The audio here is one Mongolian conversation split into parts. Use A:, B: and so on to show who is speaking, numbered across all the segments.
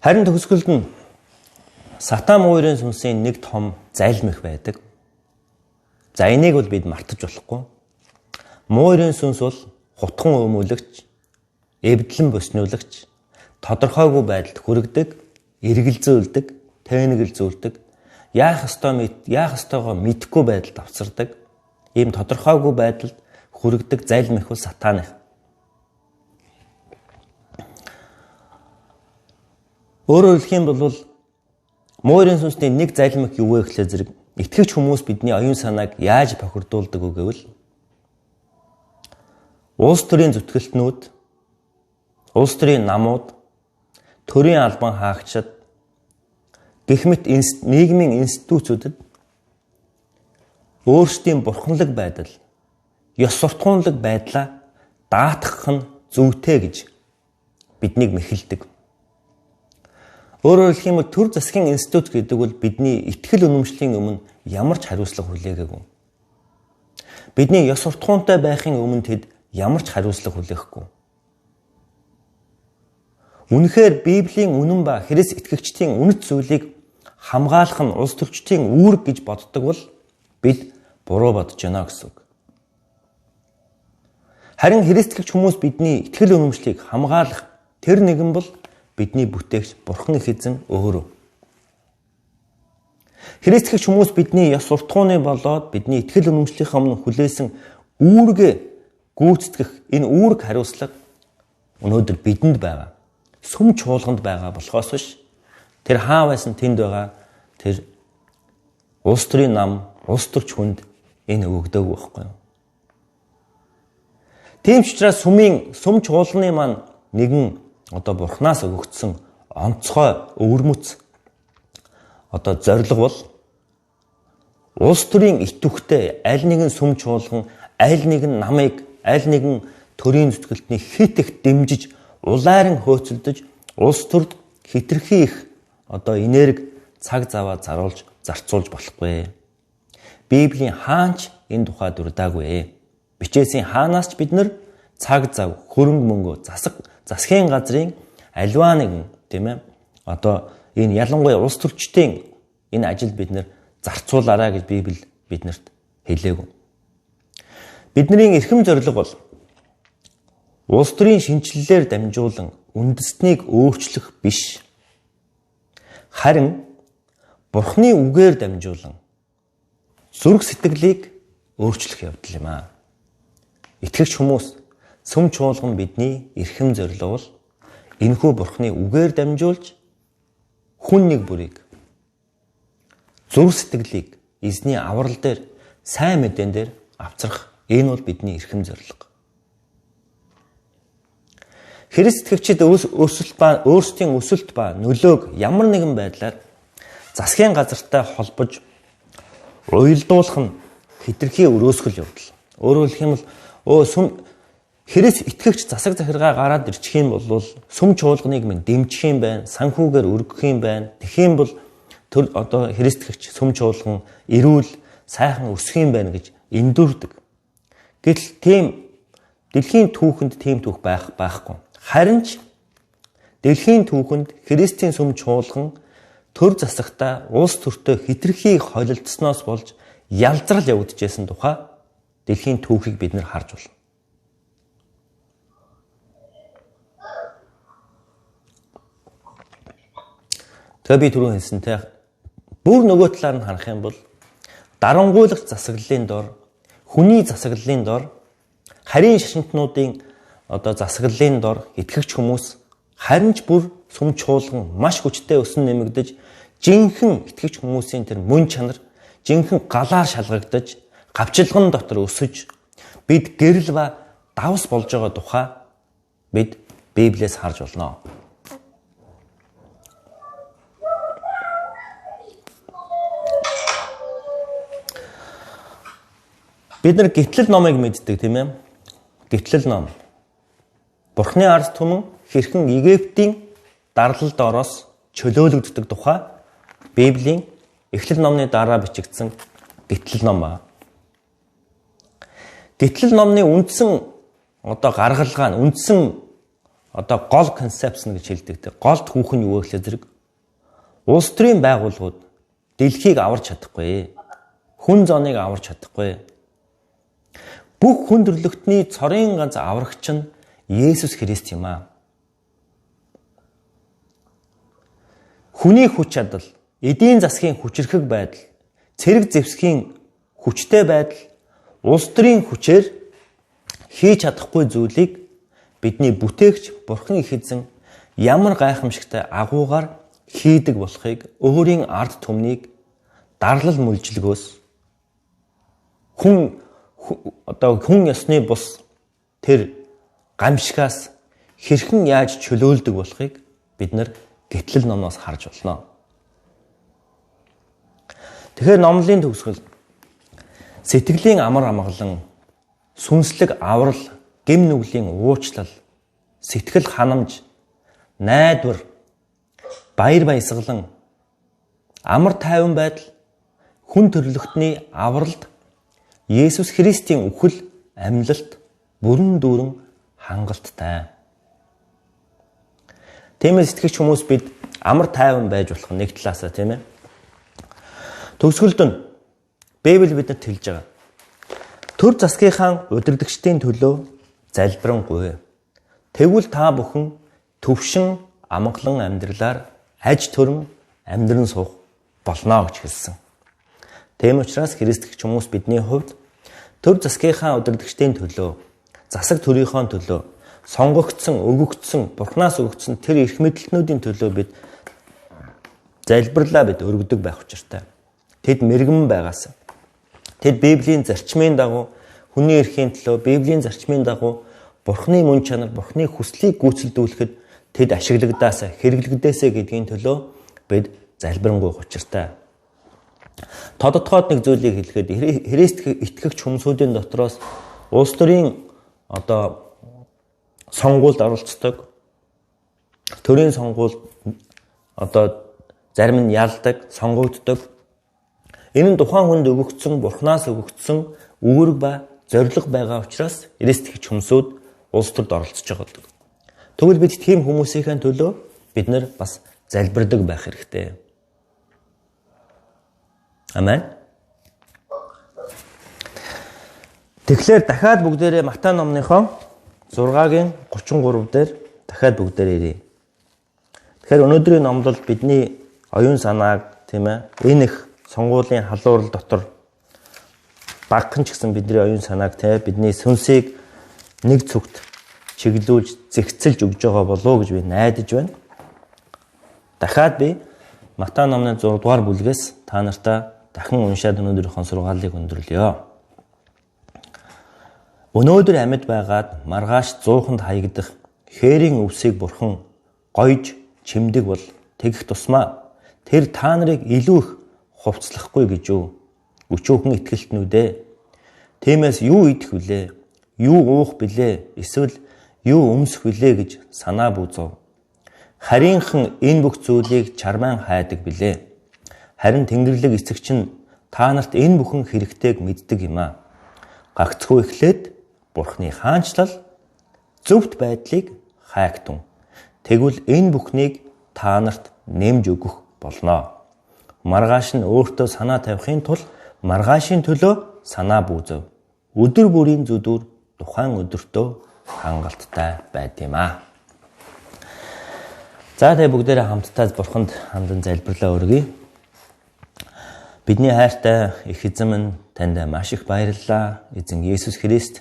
A: Харин төгсгөлд нь Сатан муурын сүнсийн нэг том зайлмих байдаг. За энийг бол бид мартаж болохгүй. Муурын сүнс бол хутхан өмүүлэгч, эвдлэн боснуулагч, тодорхойгүй байдалд хүрэгдэг, эргэлзүүлдэг, тээнэгэлзүүлдэг, яах ёстойгоо мэдэхгүй байдалд авчирдаг, ийм тодорхойгүй байдалд хүрэгдэг зайлмих бол сатаных. Өөрөөр хэлэх юм бол муурын сүнсний нэг зайлмих юу вэ гэхлээр зэрэг итгэгч хүмүүс бидний оюун санааг яаж бохирдуулдаг вэ гэвэл улс төрийн зүтгэлтнүүд, улс төрийн намууд, төрийн албан хаагчид гэх мэт нийгмийн институтүүдэд өөрсдийн бурханлаг байдал, ёс суртахуунлаг байдлаа даатгах нь зүйтэй гэж биднийг мэхэлдэг. Өөрөөр хэлэх юм бол төр засгийн институт гэдэг бол бидний итгэл үнэмшлийн өмнө ямар ч хариуцлага хүлээгээгүй. Бидний ёс суртахуунтай байхын өмнө тэд ямар ч хариуцлага хүлээхгүй. Үнэхээр Библийн үнэн ба Христ итгэгчдийн үнэт зүйлийг хамгаалах нь улс төрчдийн үүрэг гэж боддог бол бид буруу бодож байна гэсэн үг. Харин Христ итгэгч хүмүүс бидний итгэл үнэмшлийг хамгаалах тэр нэгэн бол бидний бүтээгч Бурхан их эзэн өөрөө. Христ итгэгч хүмүүс бидний ёс суртахууны болоод бидний итгэл үнэмшлийнхээ өмнө хүлээсэн үүргээ гүйцэтгэх энэ үүрэг хариуцлага өнөөдөр бидэнд байгаа. Сүм чуулганд байгаа болохоос биш тэр хаа байсан тэнд байгаа тэр улс төрийн нам, улс төрч хүнд энэ өгдөг байхгүй юу? Тийм ч учраас сүм чуулганы маань нэгэн Бурханаас өгөгдсөн онцгой өвөрмөц зорилго бол улс төрийн итвэхтэй аль нэгэн сүм чуулган, аль нэгэн намыг, аль нэгэн төрийн зүтгэлтний хит их дэмжиж, улайран хөөцөлдөж, улс төрд хитрхи их энерги цаг заваа зарцуулж болохгүй. Библийн хаанч энэ тухай дурдаагүй. Бичээсийн хаанаас ч бид нар цаг зав, хөрөнгө мөнгө, засгийн газрын аливаа нэгэн энэ ялангуяа улс төрчдийн энэ ажилд бид нар зарцуулаарай гэж Библи биднэрт хэлээгүй. Бидний эрхэм зорилго бол улс төрийн шинжилэлээр дамжуулан үндэснийг өөрчлөх биш. Харин Бурхны үгээр дамжуулан зүрх сэтгэлийг өөрчлөх явдал юм аа. Итгэгч хүмүүс, сүм чуулган бидний эрхэм зорилго бол энэхүү Бурхны үгээр дамжуулж хүн нэг бүрийг зүрх сэтгэлийг эзний аврал дээр, сайн мэдэн дээр авчрах энэ бол бидний эрхэм зорилго. Христ итгэгчид өөрсдийн өсөлт ба нөлөөг ямар нэгэн байдлаар засгийн газартай холбож уялдуулах нь хитрхи өрөөсгөл явдал. Өөрөөр хэлэх юм бол Христ итгэгч засаг захиргаа гараад ирчих юм бол сүм чуулганыг минь дэмжих юм байна, санхүүгээр өргөх юм байна. Тэгэх юм бол Христ итгэгч сүм чуулган эрүүл сайхан өсөх юм байна гэж эндүрдэг. Гэтэл тийм дэлхийн түүхэнд тийм түүх байхгүй. Харин ч дэлхийн түүхэнд Христийн сүм чуулган төр засагтаа улс төртөө хитрхи холилдсноос болж ялзрал явагдажсэн тухай дэлхийн түүхийг бид нар харж байна. Тэгээ би түрүү хэлсэнтэй бүр нөгөө талаар нь харах юм бол дарангуйлагч засаглалын дор, хүний засаглалын дор, харийн шашинтнуудын засаглалын дор итгэгч хүмүүс харин ч бүр сүм чуулган маш хүчтэй өсөн нэмэгдэж, жинхэнэ итгэгч хүмүүсийн тэр мөн чанар жинхэнэ галаар шалгагдаж, гавчилган дотор өсөж, бид гэрэл ба давс болж байгаа тухай бид Библиэс харж болно. Бид нар гитлэл номыг мэддэг тийм ээ. Гитлэл ном. Бурхны ард түмэн хэрхэн Египтийн дарлал доороос чөлөөлөгддөг тухай Библийн Эхлэл номны дараа бичигдсэн гитлэл ном ба. Гитлэл номны үндсэн гаргалгаа нь үндсэн одоо гол концепцн гэж хэлдэг. Голд хүүх нь юу гэхлээр зэрэг улс төрийн байгууллагууд дэлхийг аварч чадахгүй. Хүн зоныг аварч чадахгүй. Бүх хүн төрлөختний цорын ганц аврагч нь Есүс Христ юм аа. Хүний хүч чадал, эдийн засгийн хүчрхэг байдал, цэрэг зэвсгийн хүчтэй байдал, улс төрийн хүчээр хийж чадахгүй зүйлийг бидний бүтээгч Бурхан их эзэн ямар гайхамшигтай агуугаар хийдэг болохыг өөрийн ард түмнийг дарлал мүлжилгөөс хүн ёсны бус тэр гамшигаас хэрхэн яаж чөлөөлдөг болохыг бид нар гэтлэл номоос харж болно. Тэгэхээр номлын төгсгөл сэтгэлийн амар амгалан, сүнслэг аврал, гэм нүглийн уучлал, сэтгэл ханамж, найдвар, баяр баясгалан, амар тайван байдал, хүн төрлөختний авралд Есүс Христийн үхэл амьлалт бүрэн дүүрэн хангалттай. Тиймээс итгэгч хүмүүс бид амар тайван байж болох нэг талаасаа тийм ээ. Төгсгөлд нь Библи бидэнд хэлж байгаа. Төр засгийнхаа удирдагчдын төлөө залбирanгуй. Тэгвэл та бүхэн төвшин амгалан амьдралаар аж төрөн амьдран суух болно гэж хэлсэн. Тийм учраас христч хүмүүс бидний хувьд төр засгийнхаа удирдагчдын төлөө, засаг төрийнхөө төлөө, сонгогдсон, өгөгдсөн, Бурханаас өгөгдсөн тэр эрх мэдлэлтнүүдийн төлөө бид залбирлаа бид өргөдөг байх учиртай. Тэд мэрэгэн байгаас. Тэд Библийн зарчмын дагуу хүний эрхийн төлөө, Библийн зарчмын дагуу Бурханы мөн чанар, Бурханы хүслийг гүйцэлдүүлэхэд тэд ашиглагдаасаа, хэрэглэгдээсэ гэдгийн төлөө бид залбирanгуй учиртай. Тодотгоод нэг зүйлийг хэлэхэд Христ итгэгч хүмүүсийн дотроос улс төрийн сонгуульд оролцдог. Төрийн сонгуульд зарим нь ялдаг, сонгогддог. Энэ нь тухайн хүнд өгөгдсөн, Бурханаас өгөгдсөн үүрэг ба зориг байгаа учраас Христ итгэгч хүмүүсүүд улс төрд оролцож байгаа. Тэгвэл бид тийм хүмүүсийн төлөө бид нар бас залбирдаг байх хэрэгтэй. Амен. Тэгэхээр дахиад бүгдээрээ Матай номныхоо 6-гийн 33 дээр дахиад бүгдээрээ ирье. Тэгэхээр өнөөдрийн номлолд бидний оюун санааг тийм ээ энэ их сонгуулийн халуурал дотор багхан ч гэсэн бидний оюун санааг тийм ээ бидний сүнсийг нэг цогт чиглүүлж зэгцэлж өгж байгаа болов гэж би найдаж байна. Дахиад би Матай номны 6 дугаар бүлгээс та нартай дахин уншаад өнөөдрийнхөө сургаалыг өндөрлөё. Өнөөдөр амьд байгаад маргааш 100-нд хаягдах хээрийн өвсийг Бурхан гойж чимдэг бол тэгэх тусмаа тэр та нарыг илүү их хувцлахгүй гэж юу? Өчөөхөн итгэлтнүүдээ. Тиймээс юу идэх вүлээ? Юу уух билээ? Эсвэл юу өмсөх билээ гэж санаа бүүзв. Харийнхан энэ бүх зүйлийг чармаан хайдаг билээ. Харин Тэнгэрлэг эцэгч нь та нарт энэ бүхэн хэрэгтэйг мэддэг юм аа. Гагцхүү эхлээд Бурхны хаанчлал зөвхт байдлыг хайгтун. Тэгвэл энэ бүхнийг та нарт нэмж өгөх болно. Маргааш нь өөртөө санаа тавихын тулд маргаашийн төлөө санаа бүүзв. Өдөр бүрийн зүдүр тухайн өдөртөө хангалттай байд юм аа. За тэгээ бүгдээрээ хамтдаа Бурханд хандан залбирлаа өргөе. Бидний хайртай их эзэн минь танд маш их баярлалаа. Эзэн Есүс Христ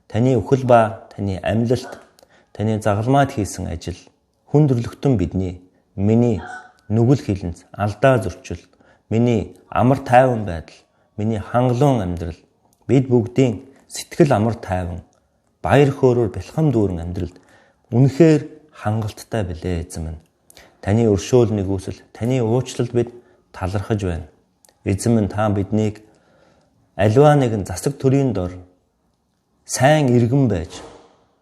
A: таны үхэл ба таны амьлалт, таны загалмайд хийсэн ажил хүн төрлөختөн миний нүгэл хилэнц, алдаа зөрчил, миний амар тайван байдал, миний хангалуун амьдрал, бид бүгдийн сэтгэл амар тайван, баяр хөөрөөр бэлхэм дүүрэн амьдралд үнэхээр хангалттай билээ эзэн минь. Таны өршөөл нэгүсэл, таны уучлалд бид талархаж байна. Эзэн минь та биднийг аливаа нэгэн засаг төрийн дор сайн иргэн байж,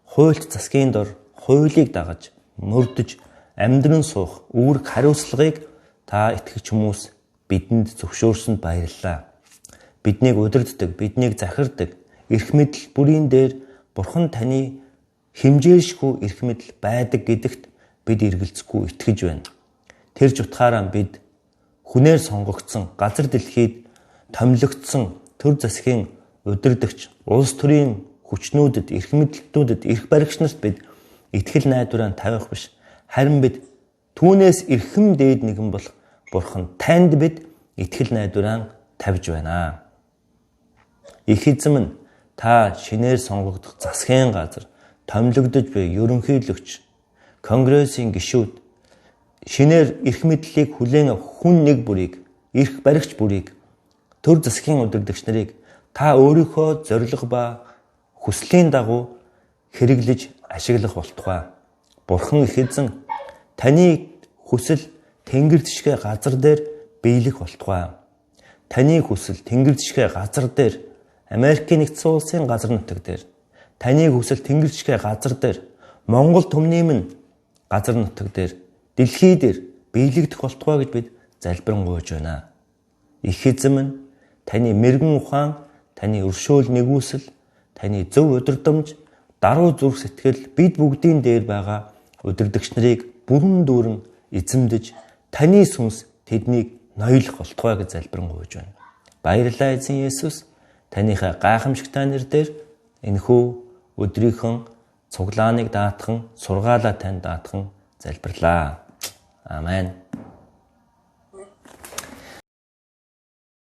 A: хуульт засгийн дор хуулийг дагаж, мөрдөж, амьдран суух үүрэг хариуцлагыг та итгэгч хүмүүс бидэнд зөвшөөрсөнд баярлалаа. Биднийг удирддаг, биднийг захирдаг, эрх мэдэл бүрийн дээр Бурхан таны хэмжээшгүй эрх мэдэл байдаг гэдэгт бид эргэлзэхгүй итгэж байна. Тэр ч утгаараа бид хүнээр сонгогдсон, газар дэлхийд томилогдсон төр засгийн удирдагч, улс төрийн хүчнүүдэд, эрх мэдэлтнүүдэд, эрх баригч нарт бид итгэл найдвараа тавих биш. Харин бид түүнээс эрхэм дээд нэгэн болох Бурхан танд бид итгэл найдвараа тавьж байна. Их эзэм нь та шинээр сонгогдох засгийн газар, томилогдож буй ерөнхийлөгч, конгрессийн гишүүд шинээр эрх мэдлийг хүлээн хүн нэг бүрийг, эрх баригч бүрийг, төр засгийн удирдагч нарыг та өөрийнхөө зориг ба хүслийн дагуу хэрэглэж ашиглах болтугай. Бурхан их эзэн таны хүсэл тэнгэр тишгэ газар дээр биелэх болтугай. Таны хүсэл тэнгэр тишгэ газар дээр, Америкийн нэгдсэн улсын газар нутаг дээр, таны хүсэл тэнгэр тишгэ газар дээр, Монгол түмниймэн газар нутаг дээр, дэлхий дээр биелэгдэх болтугай гэж бид залбирanгуйж байна. Их эзэм нь таны мэрэгэн ухаан, таны өршөөл нэгүсэл, таны зөв удирдамж, даруй зүрх сэтгэл бид бүгдийн дээр байгаа удирдагч нарыг бүрэн дүүрэн эзэмдэж, таны сүнс тэднийг ноёлох болтугай гэж залбирanгуйж байна. Баярлалаа эзэн Есүс, таныхаа гайхамшигтай нэрээр энэхүү өдрийнхөн цуглааныг даатхан, сургаалаа тань даатхан залбирлаа. Амен.